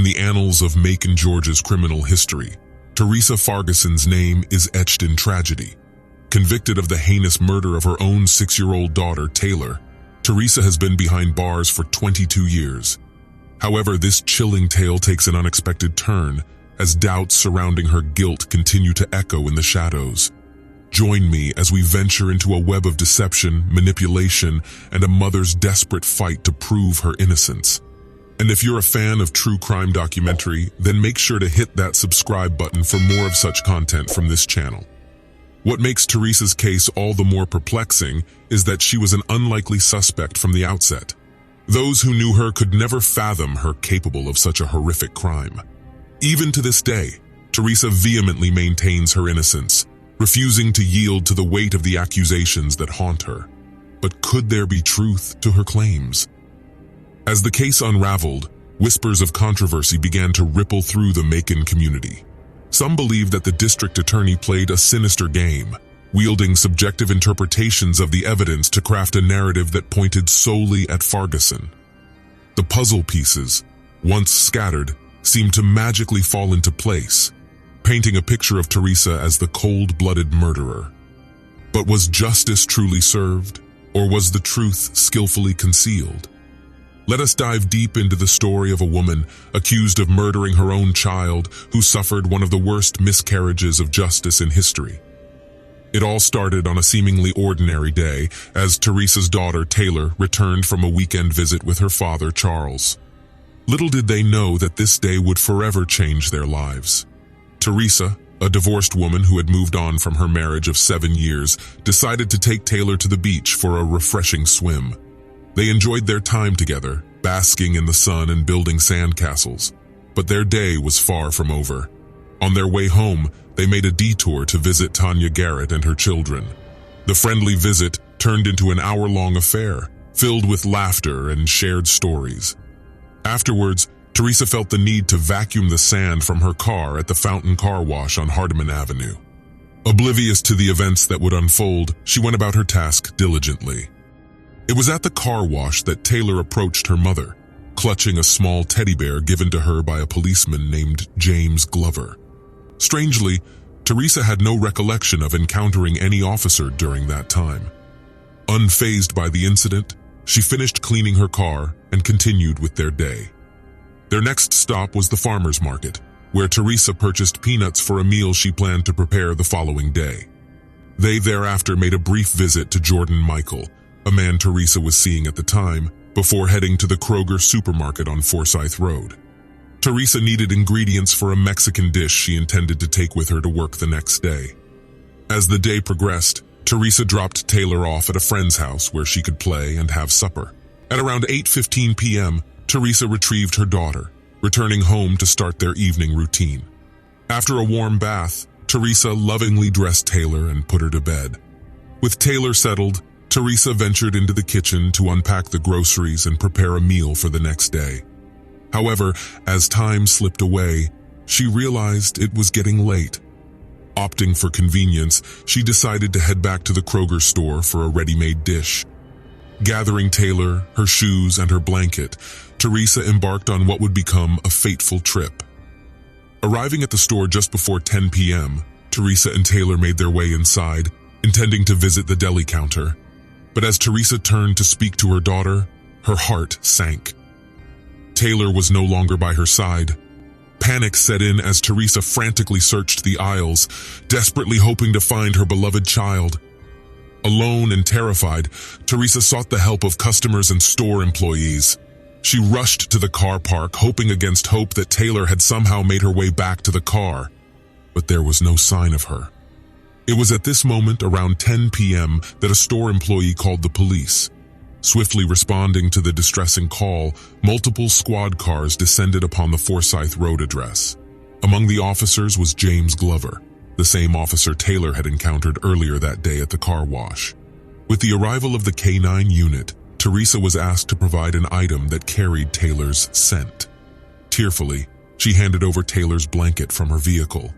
In the annals of Macon, Georgia's criminal history, Teresa Fargason's name is etched in tragedy. Convicted of the heinous murder of her own 6-year-old daughter, Taylor, Teresa has been behind bars for 22 years. However, this chilling tale takes an unexpected turn as doubts surrounding her guilt continue to echo in the shadows. Join me as we venture into a web of deception, manipulation, and a mother's desperate fight to prove her innocence. And if you're a fan of true crime documentary, then make sure to hit that subscribe button for more of such content from this channel. What makes Teresa's case all the more perplexing is that she was an unlikely suspect from the outset. Those who knew her could never fathom her capable of such a horrific crime. Even to this day, Teresa vehemently maintains her innocence, refusing to yield to the weight of the accusations that haunt her. But could there be truth to her claims? As the case unraveled, whispers of controversy began to ripple through the Macon community. Some believed that the district attorney played a sinister game, wielding subjective interpretations of the evidence to craft a narrative that pointed solely at Fargason. The puzzle pieces, once scattered, seemed to magically fall into place, painting a picture of Teresa as the cold-blooded murderer. But was justice truly served, or was the truth skillfully concealed? Let us dive deep into the story of a woman accused of murdering her own child who suffered one of the worst miscarriages of justice in history. It all started on a seemingly ordinary day as Teresa's daughter, Taylor, returned from a weekend visit with her father, Charles. Little did they know that this day would forever change their lives. Teresa, a divorced woman who had moved on from her marriage of 7 years, decided to take Taylor to the beach for a refreshing swim. They enjoyed their time together, basking in the sun and building sandcastles. But their day was far from over. On their way home, they made a detour to visit Tanya Garrett and her children. The friendly visit turned into an hour-long affair, filled with laughter and shared stories. Afterwards, Teresa felt the need to vacuum the sand from her car at the Fountain Car Wash on Hardeman Avenue. Oblivious to the events that would unfold, she went about her task diligently. It was at the car wash that Taylor approached her mother, clutching a small teddy bear given to her by a policeman named James Glover. Strangely, Teresa had no recollection of encountering any officer during that time. Unfazed by the incident, she finished cleaning her car and continued with their day. Their next stop was the farmer's market, where Teresa purchased peanuts for a meal she planned to prepare the following day. They thereafter made a brief visit to Jordan Michael, a man Teresa was seeing at the time, before heading to the Kroger supermarket on Forsyth Road. Teresa needed ingredients for a Mexican dish she intended to take with her to work the next day. As the day progressed, Teresa dropped Taylor off at a friend's house where she could play and have supper. At around 8:15 p.m., Teresa retrieved her daughter, returning home to start their evening routine. After a warm bath, Teresa lovingly dressed Taylor and put her to bed. With Taylor settled, Teresa ventured into the kitchen to unpack the groceries and prepare a meal for the next day. However, as time slipped away, she realized it was getting late. Opting for convenience, she decided to head back to the Kroger store for a ready-made dish. Gathering Taylor, her shoes, and her blanket, Teresa embarked on what would become a fateful trip. Arriving at the store just before 10 p.m., Teresa and Taylor made their way inside, intending to visit the deli counter. But as Teresa turned to speak to her daughter, her heart sank. Taylor was no longer by her side. Panic set in as Teresa frantically searched the aisles, desperately hoping to find her beloved child. Alone and terrified, Teresa sought the help of customers and store employees. She rushed to the car park, hoping against hope that Taylor had somehow made her way back to the car. But there was no sign of her. It was at this moment, around 10 p.m., that a store employee called the police. Swiftly responding to the distressing call, multiple squad cars descended upon the Forsyth Road address. Among the officers was James Glover, the same officer Taylor had encountered earlier that day at the car wash. With the arrival of the K-9 unit, Teresa was asked to provide an item that carried Taylor's scent. Tearfully, she handed over Taylor's blanket from her vehicle.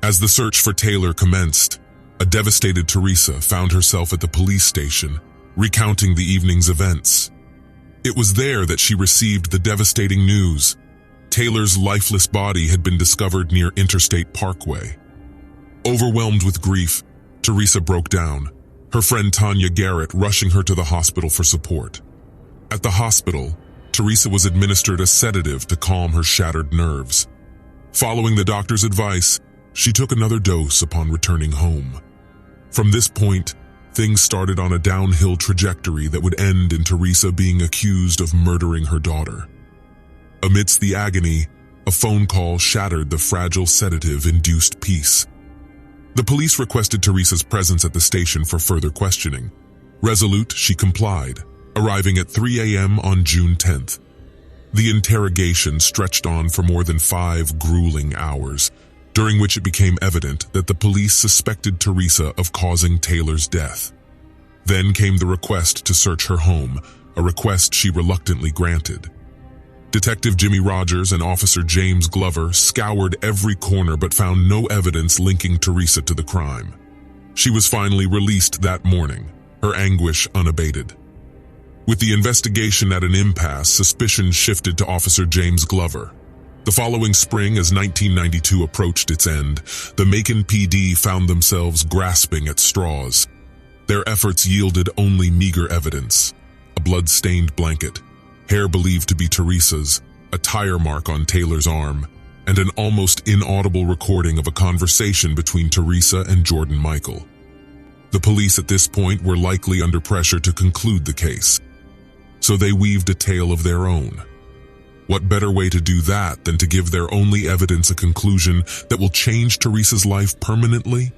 As the search for Taylor commenced, a devastated Teresa found herself at the police station, recounting the evening's events. It was there that she received the devastating news. Taylor's lifeless body had been discovered near Interstate Parkway. Overwhelmed with grief, Teresa broke down, her friend Tanya Garrett rushing her to the hospital for support. At the hospital, Teresa was administered a sedative to calm her shattered nerves. Following the doctor's advice, she took another dose upon returning home. From this point, things started on a downhill trajectory that would end in Teresa being accused of murdering her daughter. Amidst the agony, a phone call shattered the fragile sedative-induced peace. The police requested Teresa's presence at the station for further questioning. Resolute, she complied, arriving at 3 a.m. on June 10th. The interrogation stretched on for more than 5 grueling hours, during which it became evident that the police suspected Teresa of causing Taylor's death. Then came the request to search her home, a request she reluctantly granted. Detective Jimmy Rogers and Officer James Glover scoured every corner but found no evidence linking Teresa to the crime. She was finally released that morning, her anguish unabated. With the investigation at an impasse, suspicion shifted to Officer James Glover. The following spring, as 1992 approached its end, the Macon PD found themselves grasping at straws. Their efforts yielded only meager evidence: a blood-stained blanket, hair believed to be Teresa's, a tire mark on Taylor's arm, and an almost inaudible recording of a conversation between Teresa and Jordan Michael. The police at this point were likely under pressure to conclude the case, so they weaved a tale of their own. What better way to do that than to give their only evidence a conclusion that will change Teresa's life permanently?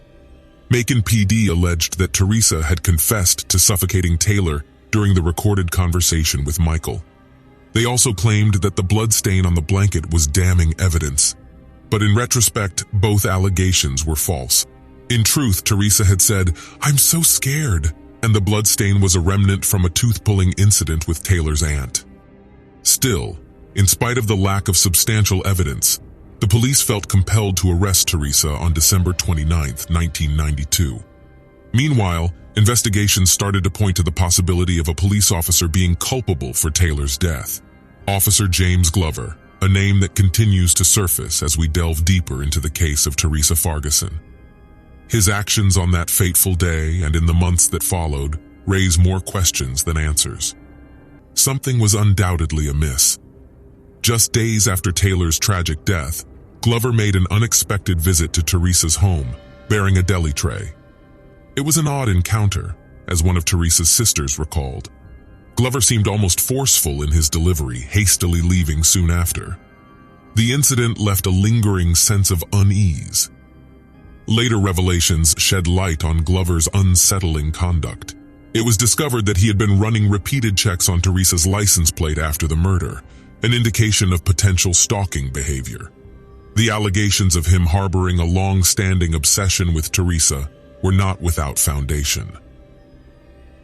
Macon PD alleged that Teresa had confessed to suffocating Taylor during the recorded conversation with Michael. They also claimed that the bloodstain on the blanket was damning evidence. But in retrospect, both allegations were false. In truth, Teresa had said, "I'm so scared," and the bloodstain was a remnant from a tooth-pulling incident with Taylor's aunt. Still, in spite of the lack of substantial evidence, the police felt compelled to arrest Teresa on December 29, 1992. Meanwhile, investigations started to point to the possibility of a police officer being culpable for Taylor's death. Officer James Glover, a name that continues to surface as we delve deeper into the case of Teresa Fargason. His actions on that fateful day and in the months that followed raise more questions than answers. Something was undoubtedly amiss. Just days after Taylor's tragic death, Glover made an unexpected visit to Teresa's home, bearing a deli tray. It was an odd encounter, as one of Teresa's sisters recalled. Glover seemed almost forceful in his delivery, hastily leaving soon after. The incident left a lingering sense of unease. Later revelations shed light on Glover's unsettling conduct. It was discovered that he had been running repeated checks on Teresa's license plate after the murder, an indication of potential stalking behavior. The allegations of him harboring a long-standing obsession with Teresa were not without foundation.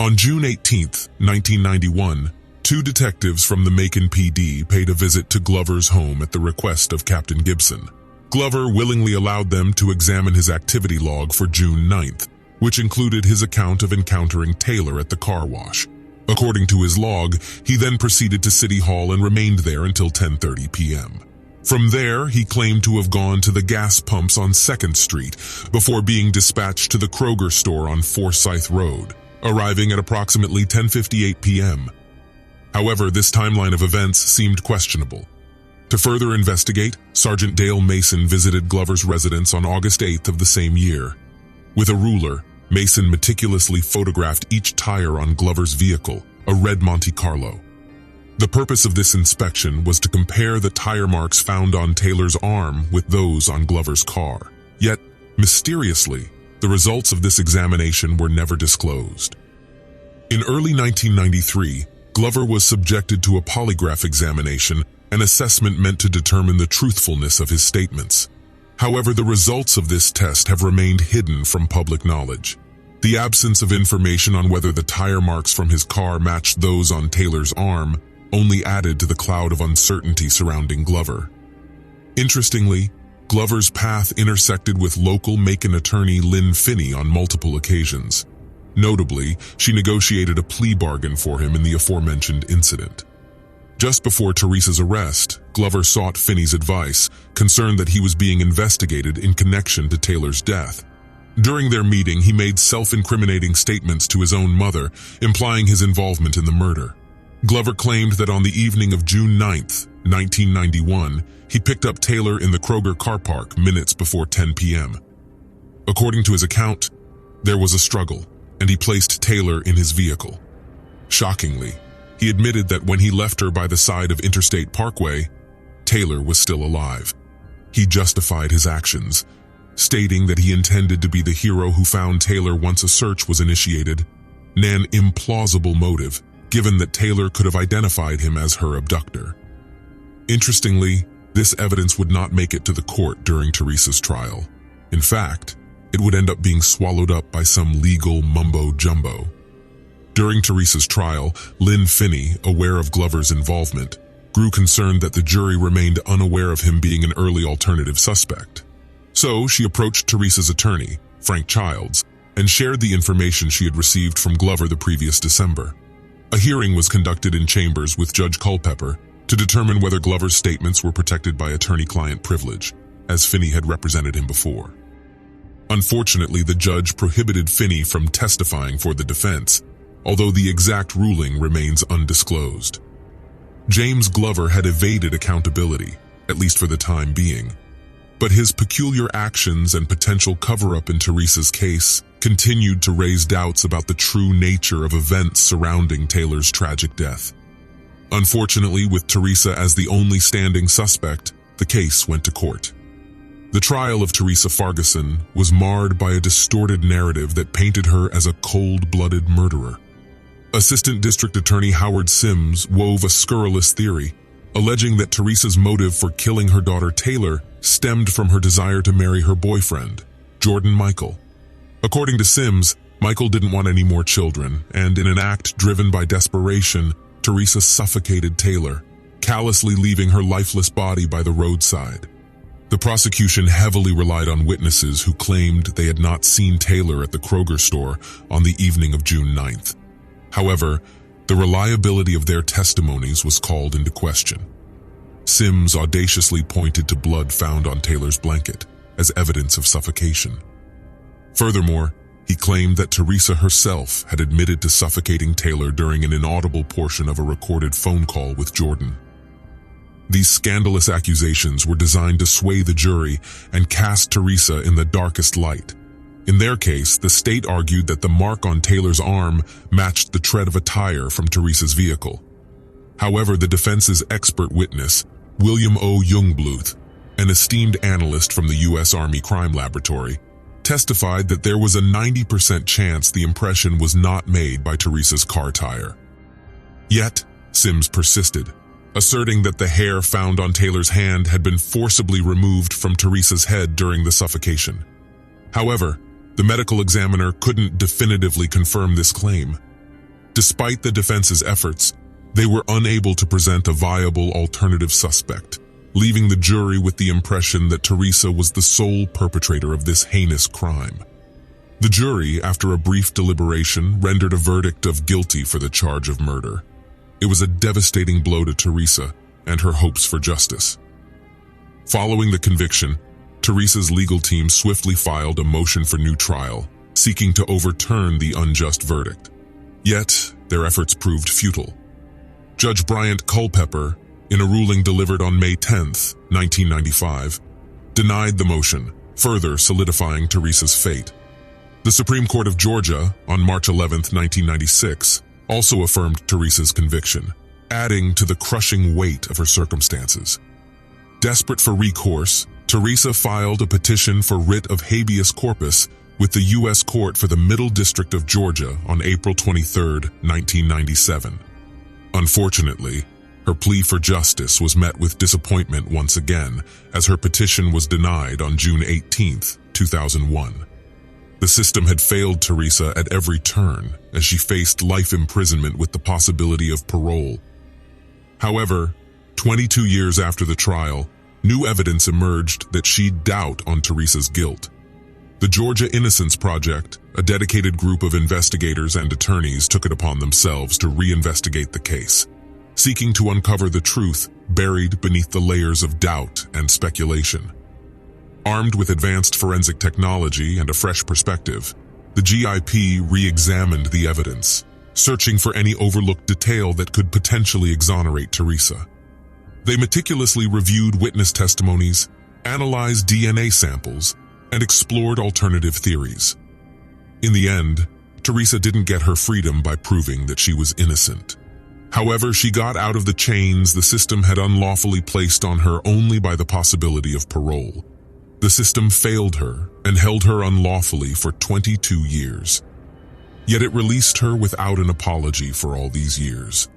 On June 18, 1991, 2 detectives from the Macon PD paid a visit to Glover's home at the request of Captain Gibson. Glover willingly allowed them to examine his activity log for June 9th, which included his account of encountering Taylor at the car wash. According to his log, he then proceeded to City Hall and remained there until 10:30 p.m. From there, he claimed to have gone to the gas pumps on 2nd Street before being dispatched to the Kroger store on Forsyth Road, arriving at approximately 10:58 p.m. However, this timeline of events seemed questionable. To further investigate, Sergeant Dale Mason visited Glover's residence on August 8th of the same year. With a ruler, Mason meticulously photographed each tire on Glover's vehicle, a red Monte Carlo. The purpose of this inspection was to compare the tire marks found on Taylor's arm with those on Glover's car. Yet, mysteriously, the results of this examination were never disclosed. In early 1993, Glover was subjected to a polygraph examination, an assessment meant to determine the truthfulness of his statements. However, the results of this test have remained hidden from public knowledge. The absence of information on whether the tire marks from his car matched those on Taylor's arm only added to the cloud of uncertainty surrounding Glover. Interestingly, Glover's path intersected with local Macon attorney Lynn Finney on multiple occasions. Notably, she negotiated a plea bargain for him in the aforementioned incident. Just before Teresa's arrest, Glover sought Finney's advice, concerned that he was being investigated in connection to Taylor's death. During their meeting, he made self-incriminating statements to his own mother, implying his involvement in the murder. Glover claimed that on the evening of June 9, 1991, he picked up Taylor in the Kroger car park minutes before 10 p.m. According to his account, there was a struggle, and he placed Taylor in his vehicle. Shockingly, he admitted that when he left her by the side of Interstate Parkway, Taylor was still alive. He justified his actions, stating that he intended to be the hero who found Taylor once a search was initiated, an implausible motive, given that Taylor could have identified him as her abductor. Interestingly, this evidence would not make it to the court during Teresa's trial. In fact, it would end up being swallowed up by some legal mumbo-jumbo. During Teresa's trial, Lynn Finney, aware of Glover's involvement, grew concerned that the jury remained unaware of him being an early alternative suspect. So she approached Teresa's attorney, Frank Childs, and shared the information she had received from Glover the previous December. A hearing was conducted in chambers with Judge Culpepper to determine whether Glover's statements were protected by attorney-client privilege, as Finney had represented him before. Unfortunately, the judge prohibited Finney from testifying for the defense, although the exact ruling remains undisclosed. James Glover had evaded accountability, at least for the time being, but his peculiar actions and potential cover-up in Teresa's case continued to raise doubts about the true nature of events surrounding Taylor's tragic death. Unfortunately, with Teresa as the only standing suspect, the case went to court. The trial of Teresa Fargason was marred by a distorted narrative that painted her as a cold-blooded murderer. Assistant District Attorney Howard Sims wove a scurrilous theory, alleging that Teresa's motive for killing her daughter Taylor stemmed from her desire to marry her boyfriend, Jordan Michael. According to Sims, Michael didn't want any more children, and in an act driven by desperation, Teresa suffocated Taylor, callously leaving her lifeless body by the roadside. The prosecution heavily relied on witnesses who claimed they had not seen Taylor at the Kroger store on the evening of June 9th. However, the reliability of their testimonies was called into question. Sims audaciously pointed to blood found on Taylor's blanket as evidence of suffocation. Furthermore, he claimed that Teresa herself had admitted to suffocating Taylor during an inaudible portion of a recorded phone call with Jordan. These scandalous accusations were designed to sway the jury and cast Teresa in the darkest light. In their case, the state argued that the mark on Taylor's arm matched the tread of a tire from Teresa's vehicle. However, the defense's expert witness, William O. Jungbluth, an esteemed analyst from the U.S. Army Crime Laboratory, testified that there was a 90% chance the impression was not made by Teresa's car tire. Yet, Sims persisted, asserting that the hair found on Taylor's hand had been forcibly removed from Teresa's head during the suffocation. However, the medical examiner couldn't definitively confirm this claim. Despite the defense's efforts, they were unable to present a viable alternative suspect, leaving the jury with the impression that Teresa was the sole perpetrator of this heinous crime. The jury, after a brief deliberation, rendered a verdict of guilty for the charge of murder. It was a devastating blow to Teresa and her hopes for justice. Following the conviction, Teresa's legal team swiftly filed a motion for new trial, seeking to overturn the unjust verdict. Yet, their efforts proved futile. Judge Bryant Culpepper, in a ruling delivered on May 10, 1995, denied the motion, further solidifying Teresa's fate. The Supreme Court of Georgia, on March 11, 1996, also affirmed Teresa's conviction, adding to the crushing weight of her circumstances. Desperate for recourse, Teresa filed a petition for writ of habeas corpus with the U.S. Court for the Middle District of Georgia on April 23, 1997. Unfortunately, her plea for justice was met with disappointment once again, as her petition was denied on June 18, 2001. The system had failed Teresa at every turn, as she faced life imprisonment with the possibility of parole. However, 22 years after the trial, new evidence emerged that she'd doubt on Teresa's guilt. The Georgia Innocence Project, a dedicated group of investigators and attorneys, took it upon themselves to reinvestigate the case. seeking to uncover the truth buried beneath the layers of doubt and speculation. Armed with advanced forensic technology and a fresh perspective, the GIP re-examined the evidence, searching for any overlooked detail that could potentially exonerate Teresa. They meticulously reviewed witness testimonies, analyzed DNA samples, and explored alternative theories. In the end, Teresa didn't get her freedom by proving that she was innocent. However, she got out of the chains the system had unlawfully placed on her only by the possibility of parole. The system failed her and held her unlawfully for 22 years. Yet it released her without an apology for all these years.